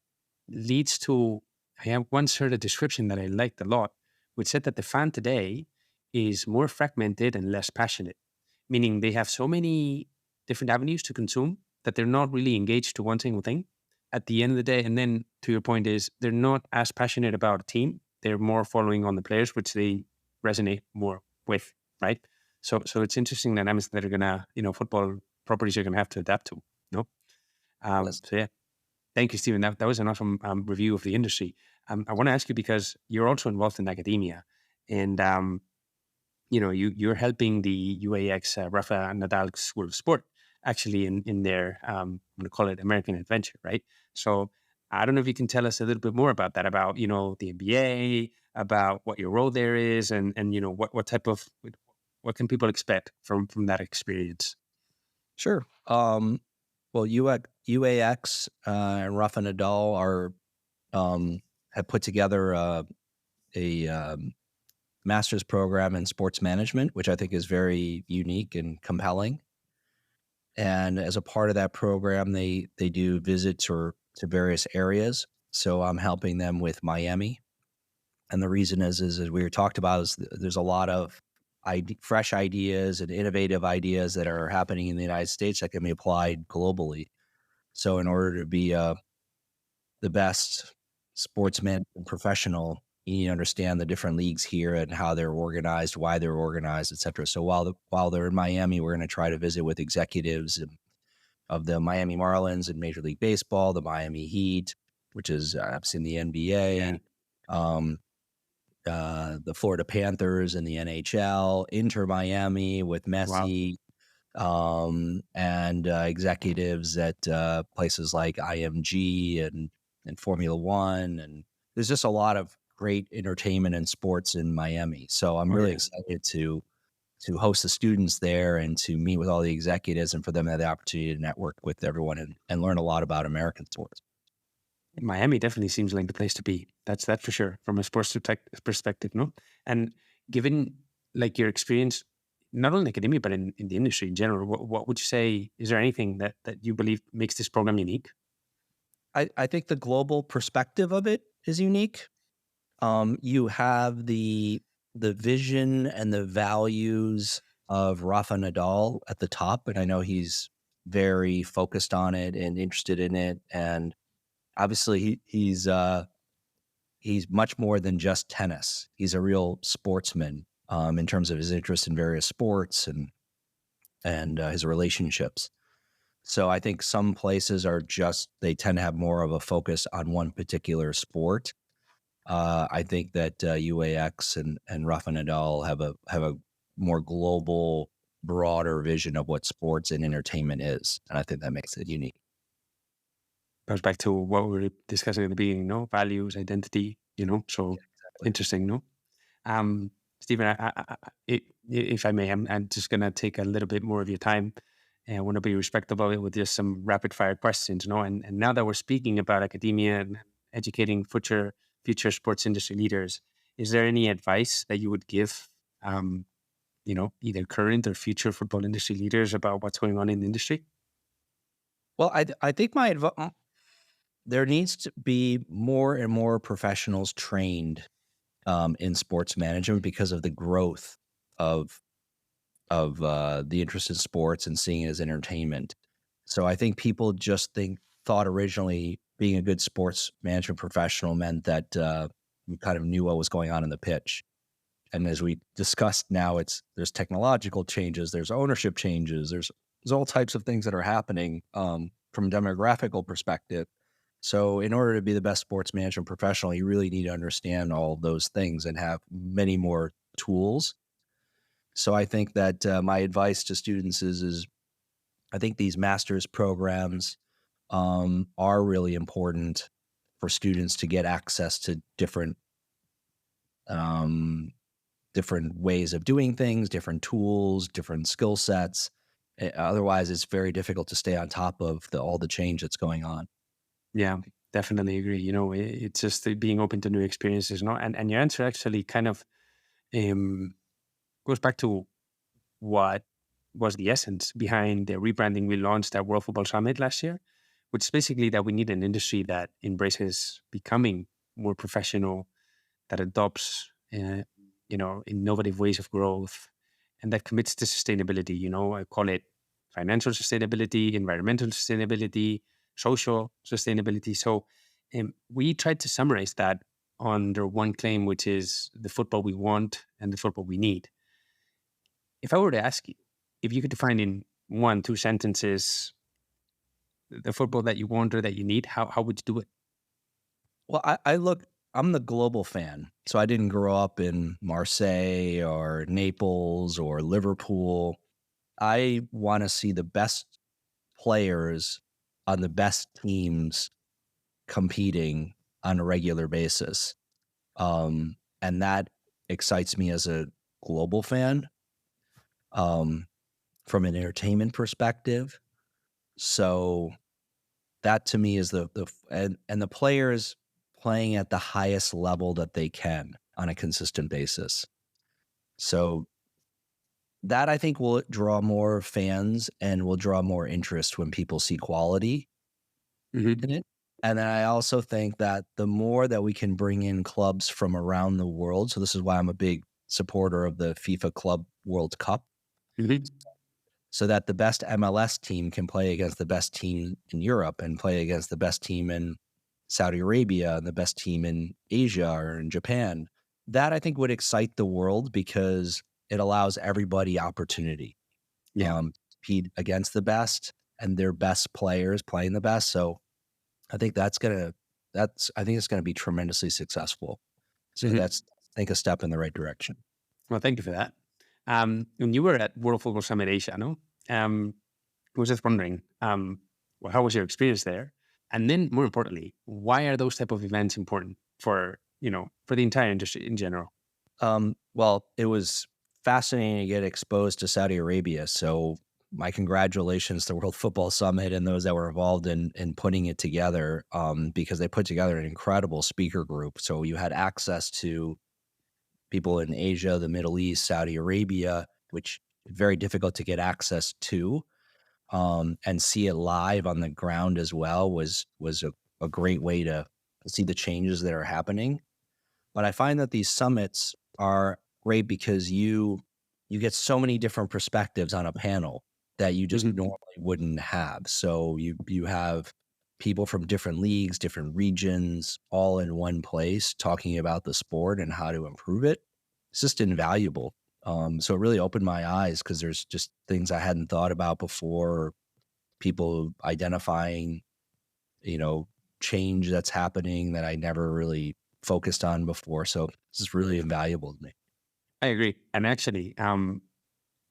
B: leads to, I have once heard a description that I liked a lot, which said that the fan today is more fragmented and less passionate, meaning they have so many different avenues to consume that they're not really engaged to one single thing at the end of the day. And then to your point is, they're not as passionate about a team. They're more following on the players, which they resonate more with, right? So it's interesting dynamics that are going to, football properties are going to have to adapt to, no? So yeah, thank you, Stephen. That was an awesome review of the industry. I want to ask you, because you're also involved in academia, and you're helping the UAX Rafa and Nadal School of Sport actually in their I'm going to call it American Adventure, right? So I don't know if you can tell us a little bit more about that, about the MBA, about what your role there is, and what type of, what can people expect from that experience?
C: Sure. Well, UAX and Rafa Nadal have put together a master's program in sports management, which I think is very unique and compelling. And as a part of that program, they do visits to various areas. So I'm helping them with Miami. And the reason is as we were talked about, is there's a lot of fresh ideas and innovative ideas that are happening in the United States that can be applied globally. So in order to be the best sportsman and professional, you need to understand the different leagues here and how they're organized, why they're organized, et cetera. So while they're in Miami, we're going to try to visit with executives of the Miami Marlins in Major League Baseball, the Miami Heat, which is obviously in the NBA, the Florida Panthers in the NHL, Inter Miami with Messi, and executives at places like IMG and Formula One. And there's just a lot of great entertainment and sports in Miami. So I'm really excited to host the students there and to meet with all the executives, and for them to have the opportunity to network with everyone and learn a lot about American sports.
B: Miami definitely seems like the place to be. That's for sure, from a sports perspective, no? And given like your experience, not only in academia, but in the industry in general, what would you say, is there anything that you believe makes this program unique?
C: I think the global perspective of it is unique. You have the the vision and the values of Rafa Nadal at the top, and I know he's very focused on it and interested in it. And obviously, he's much more than just tennis. He's a real sportsman in terms of his interest in various sports and his relationships. So I think some places they tend to have more of a focus on one particular sport. I think that UAX and Rafa Nadal have a more global, broader vision of what sports and entertainment is, and I think that makes it unique.
B: Goes back to what we were discussing at the beginning, no? Values, identity, so
C: Exactly.
B: interesting, no? Stephen, if I may, I'm just going to take a little bit more of your time. And I want to be respectful of it with just some rapid fire questions, And now that we're speaking about academia and educating future sports industry leaders, is there any advice that you would give, either current or future football industry leaders about what's going on in the industry?
C: Well, I think there needs to be more and more professionals trained in sports management because of the growth of the interest in sports and seeing it as entertainment. So I think people thought originally being a good sports management professional meant that you kind of knew what was going on in the pitch. And as we discussed now, there's technological changes, there's ownership changes, there's all types of things that are happening from a demographical perspective. So in order to be the best sports management professional, you really need to understand all those things and have many more tools. So I think that my advice to students is I think these master's programs are really important for students to get access to different ways of doing things, different tools, different skill sets. Otherwise, it's very difficult to stay on top of all the change that's going on.
B: Yeah, definitely agree. It's just being open to new experiences, And your answer actually kind of goes back to what was the essence behind the rebranding we launched at World Football Summit last year, which is basically that we need an industry that embraces becoming more professional, that adopts, innovative ways of growth, and that commits to sustainability. I call it financial sustainability, environmental sustainability, social sustainability. So we tried to summarize that under one claim, which is the football we want and the football we need. If I were to ask you, if you could define in 1-2 sentences the football that you want or that you need, how would you do it?
C: Well, I'm the global fan. So I didn't grow up in Marseille or Naples or Liverpool. I want to see the best players on the best teams competing on a regular basis. And that excites me as a global fan from an entertainment perspective. So that to me is and the players playing at the highest level that they can on a consistent basis. So that I think will draw more fans and will draw more interest when people see quality in it. And then I also think that the more that we can bring in clubs from around the world, so this is why I'm a big supporter of the FIFA Club World Cup, so that the best MLS team can play against the best team in Europe and play against the best team in Saudi Arabia and the best team in Asia or in Japan. That I think would excite the world because it allows everybody opportunity. Compete against the best and their best players playing the best. So I think it's going to be tremendously successful. So that's, I think, a step in the right direction.
B: Well, thank you for that. When you were at World Football Summit Asia, I was just wondering, how was your experience there? And then, more importantly, why are those type of events important for the entire industry in general?
C: Well, it was fascinating to get exposed to Saudi Arabia. So my congratulations to World Football Summit and those that were involved in putting it together, because they put together an incredible speaker group. So you had access to people in Asia, the Middle East, Saudi Arabia, which is very difficult to get access to, and see it live on the ground as well was a great way to see the changes that are happening. But I find that these summits are great because you get so many different perspectives on a panel that you just normally wouldn't have. So you have people from different leagues, different regions, all in one place talking about the sport and how to improve it. It's just invaluable. So it really opened my eyes because there's just things I hadn't thought about before. People identifying, change that's happening that I never really focused on before. So this is really invaluable to me.
B: I agree. And actually,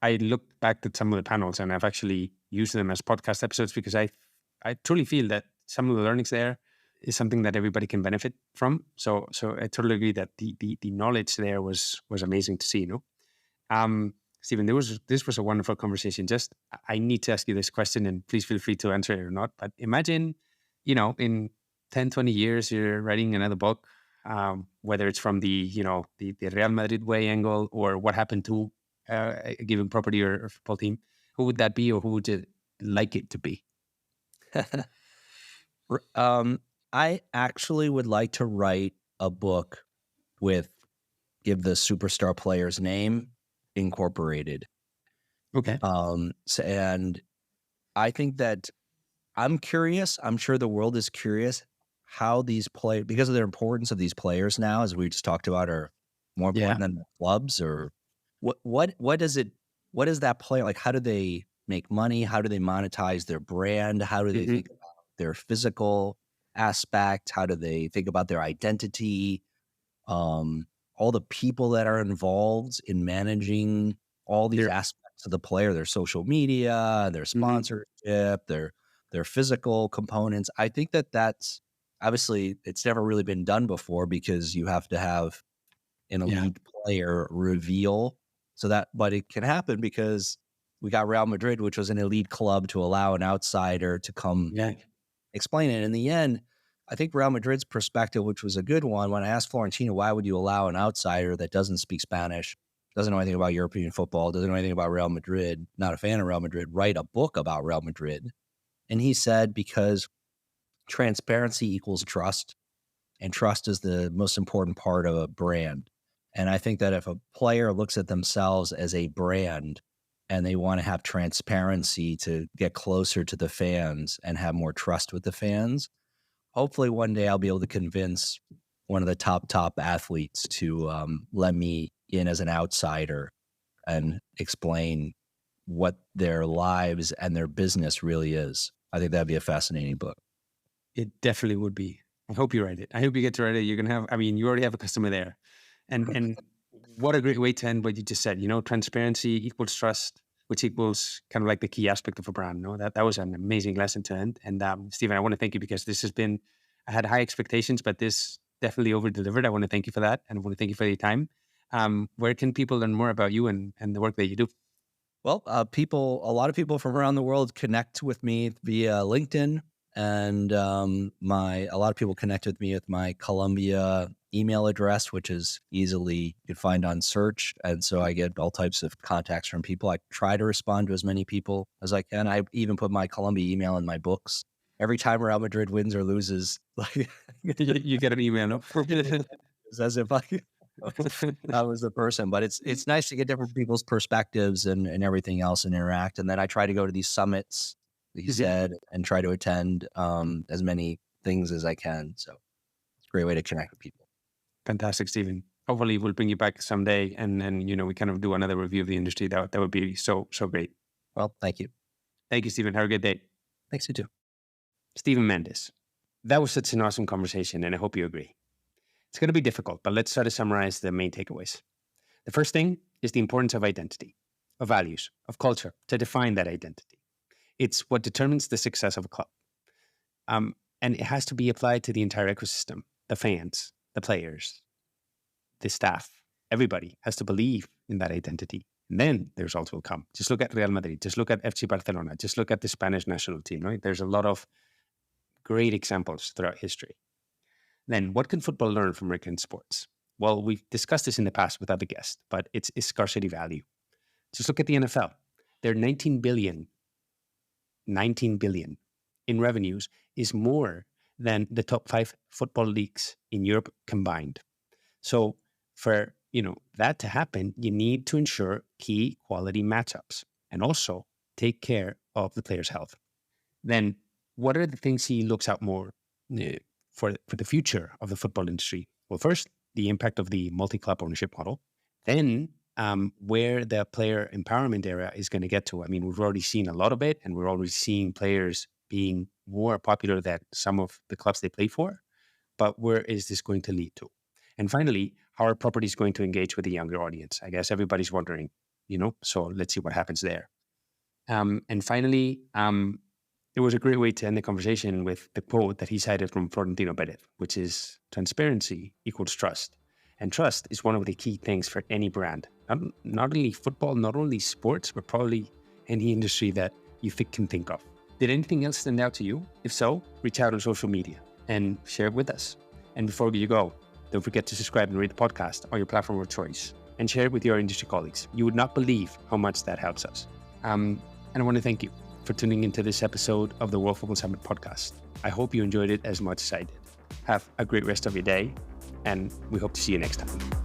B: I looked back at some of the panels and I've actually used them as podcast episodes because I truly feel that some of the learnings there is something that everybody can benefit from. So I totally agree that the knowledge there was amazing to see, Stephen, this was a wonderful conversation. Just, I need to ask you this question and please feel free to answer it or not. But imagine, in 10, 20 years, you're writing another book, whether it's from the Real Madrid Way angle or what happened to a given property or football team. Who would that be, or who would you like it to be?
C: I actually would like to write a book give the superstar player's name incorporated.
B: Okay.
C: And I think that I'm curious. I'm sure the world is curious how these play, because of their importance of these players now, as we just talked about, are more important than the clubs, or what does that player like? How do they make money? How do they monetize their brand? How do they think about their physical aspect? How do they think about their identity? All the people that are involved in managing all these aspects of the player, their social media, their sponsorship, their physical components. I think that's obviously it's never really been done before because you have to have an elite player reveal but it can happen because we got Real Madrid, which was an elite club, to allow an outsider to come explain it. In the end, I think Real Madrid's perspective, which was a good one, when I asked Florentino, why would you allow an outsider that doesn't speak Spanish, doesn't know anything about European football, doesn't know anything about Real Madrid, not a fan of Real Madrid, write a book about Real Madrid? And he said, because transparency equals trust, and trust is the most important part of a brand. And I think that if a player looks at themselves as a brand and they want to have transparency to get closer to the fans and have more trust with the fans, hopefully one day I'll be able to convince one of the top athletes to let me in as an outsider and explain what their lives and their business really is. I think that'd be a fascinating book.
B: It definitely would be. I hope you write it. I hope you get to write it. You're going to have, you already have a customer there. And what a great way to end what you just said. Transparency equals trust, which equals kind of like the key aspect of a brand. That was an amazing lesson to end. And Stephen, I want to thank you because I had high expectations, but this definitely over-delivered. I want to thank you for that. And I want to thank you for your time. Where can people learn more about you and the work that you do?
C: Well, a lot of people from around the world connect with me via LinkedIn. And a lot of people connect with me with my Colombia email address, which is you can find on search. And so I get all types of contacts from people. I try to respond to as many people as I can. I even put my Colombia email in my books. Every time Real Madrid wins or loses,
B: you get an email. No?
C: It's as if I was the person. But it's nice to get different people's perspectives and everything else and interact. And then I try to go to these summits, he said, and try to attend as many things as I can. So it's a great way to connect with people.
B: Fantastic, Stephen. Hopefully we'll bring you back someday and we kind of do another review of the industry. That would be so great.
C: Well, thank you.
B: Thank you, Stephen. Have a good day.
C: Thanks, you too.
B: Stephen Mandis. That was such an awesome conversation, and I hope you agree. It's going to be difficult, but let's try to summarize the main takeaways. The first thing is the importance of identity, of values, of culture, to define that identity. It's what determines the success of a club. And it has to be applied to the entire ecosystem, the fans, the players, the staff. Everybody has to believe in that identity. And then the results will come. Just look at Real Madrid. Just look at FC Barcelona. Just look at the Spanish national team, right? There's a lot of great examples throughout history. Then what can football learn from American sports? Well, we've discussed this in the past with other guests, but it's scarcity value. Just look at the NFL. They're 19 billion in revenues is more than the top 5 football leagues in Europe combined. So for that to happen, you need to ensure key quality matchups and also take care of the player's health. Then what are the things he looks out more for the future of the football industry? Well, first, the impact of the multi-club ownership model. Then where the player empowerment era is going to get to. I mean, we've already seen a lot of it, and we're already seeing players being more popular than some of the clubs they play for. But where is this going to lead to? And finally, how are properties going to engage with the younger audience? I guess everybody's wondering, so let's see what happens there. And finally, it was a great way to end the conversation with the quote that he cited from Florentino Perez, which is transparency equals trust. And trust is one of the key things for any brand, not only football, not only sports, but probably any industry that you can think of. Did anything else stand out to you? If so, reach out on social media and share it with us. And before you go, don't forget to subscribe and rate the podcast on your platform of choice and share it with your industry colleagues. You would not believe how much that helps us. And I want to thank you for tuning into this episode of the World Football Summit podcast. I hope you enjoyed it as much as I did. Have a great rest of your day, and we hope to see you next time.